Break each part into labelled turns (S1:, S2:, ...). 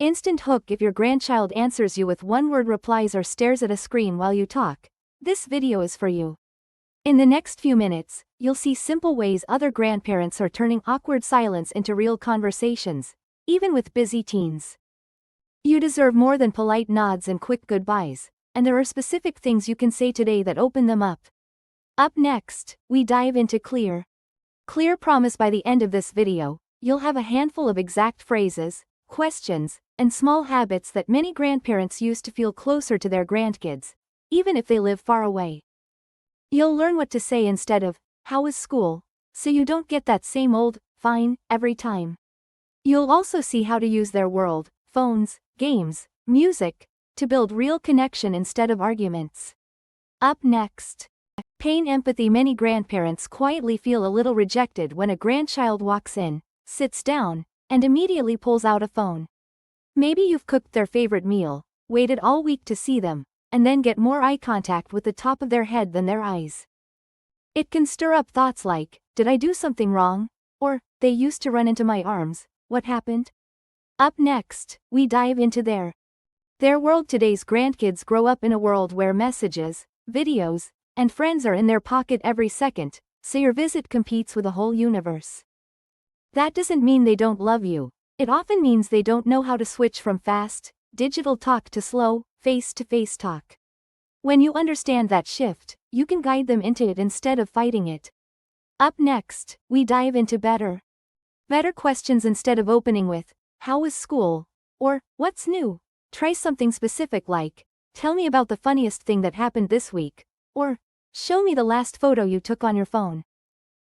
S1: Instant hook if your grandchild answers you with one-word replies or stares at a screen while you talk. This video is for you. In the next few minutes, you'll see simple ways other grandparents are turning awkward silence into real conversations, even with busy teens. You deserve more than polite nods and quick goodbyes, and there are specific things you can say today that open them up. Up next, we dive into clear promise. By the end of this video, you'll have a handful of exact phrases, questions, and small habits that many grandparents use to feel closer to their grandkids, even if they live far away. You'll learn what to say instead of, "How was school?" so you don't get that same old, "fine," every time. You'll also see how to use their world, phones, games, music, to build real connection instead of arguments. Up next, pain empathy. Many grandparents quietly feel a little rejected when a grandchild walks in, sits down, and immediately pulls out a phone. Maybe you've cooked their favorite meal, waited all week to see them, and then get more eye contact with the top of their head than their eyes. It can stir up thoughts like, "Did I do something wrong?" Or, "They used to run into my arms, what happened?" Up next, we dive into their world. Today's grandkids grow up in a world where messages, videos, and friends are in their pocket every second, so your visit competes with a whole universe. That doesn't mean they don't love you. It often means they don't know how to switch from fast, digital talk to slow, face-to-face talk. When you understand that shift, you can guide them into it instead of fighting it. Up next, we dive into better questions. Instead of opening with, "How was school?" or "What's new?" try something specific like, "Tell me about the funniest thing that happened this week," or "Show me the last photo you took on your phone."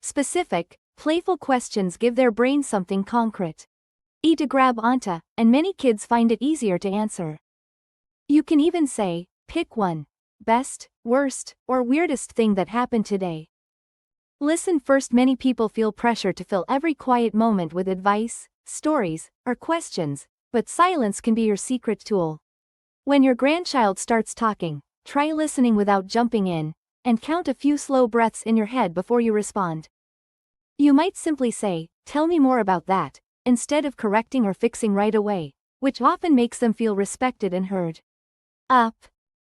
S1: Specific, playful questions give their brain something concrete to grab onto, and many kids find it easier to answer. You can even say, "Pick one. Best, worst, or weirdest thing that happened today." Listen first. Many people feel pressure to fill every quiet moment with advice, stories, or questions, but silence can be your secret tool. When your grandchild starts talking, try listening without jumping in, and count a few slow breaths in your head before you respond. You might simply say, "Tell me more about that," instead of correcting or fixing right away, which often makes them feel respected and heard. Up.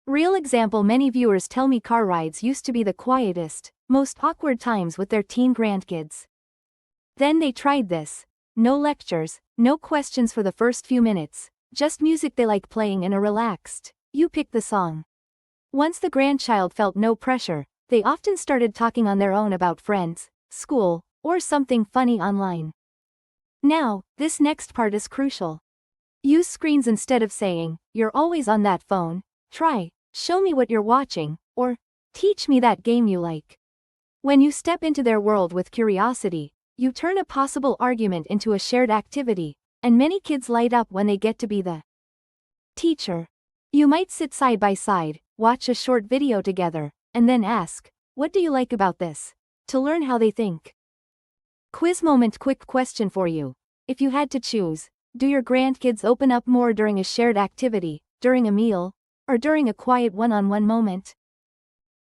S1: Real example. Many viewers tell me car rides used to be the quietest, most awkward times with their teen grandkids. Then they tried this. No lectures, no questions for the first few minutes, just music they like playing in a relaxed, you pick the song. Once the grandchild felt no pressure, they often started talking on their own about friends, school, or something funny online. Now, this next part is crucial. Use screens instead of saying, "You're always on that phone." Try, "Show me what you're watching," or "Teach me that game you like." When you step into their world with curiosity, you turn a possible argument into a shared activity, and many kids light up when they get to be the teacher. You might sit side by side, watch a short video together, and then ask, "What do you like about this?" to learn how they think. Quiz moment. Quick question for you. If you had to choose, do your grandkids open up more during a shared activity, during a meal, or during a quiet one-on-one moment?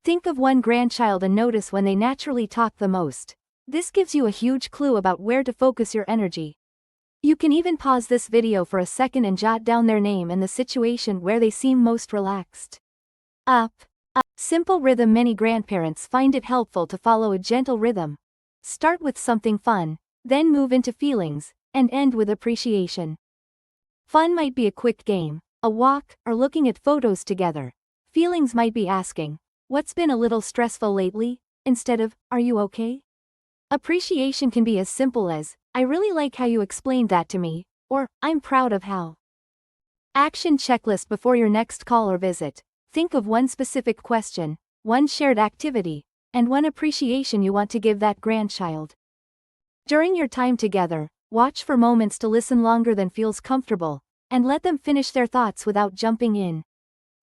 S1: Think of one grandchild and notice when they naturally talk the most. This gives you a huge clue about where to focus your energy. You can even pause this video for a second and jot down their name and the situation where they seem most relaxed. Up. Simple rhythm. Many grandparents find it helpful to follow a gentle rhythm. Start with something fun, then move into feelings, and end with appreciation. Fun might be a quick game, a walk, or looking at photos together. Feelings might be asking, "What's been a little stressful lately?" instead of, "Are you okay?" Appreciation can be as simple as, "I really like how you explained that to me," or "I'm proud of how." Action checklist. Before your next call or visit, think of one specific question, one shared activity, and one appreciation you want to give that grandchild. During your time together, watch for moments to listen longer than feels comfortable, and let them finish their thoughts without jumping in.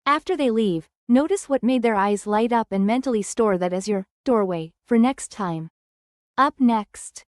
S1: After they leave, notice what made their eyes light up and mentally store that as your doorway for next time. Up next,